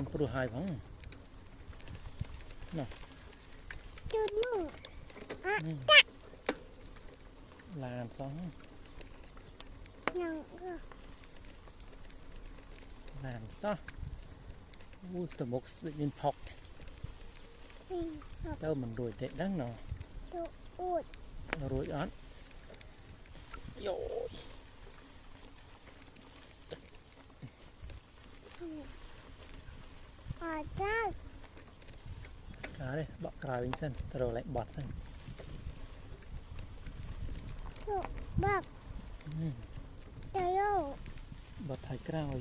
ban pro hai phóng nè làm phóng làm sao tụi một sự nhiên học đâu mình đuổi tệ đắng nào rồi án rồi cá đây bọ cào bình sân rồi lại bọt sân bọt thải cào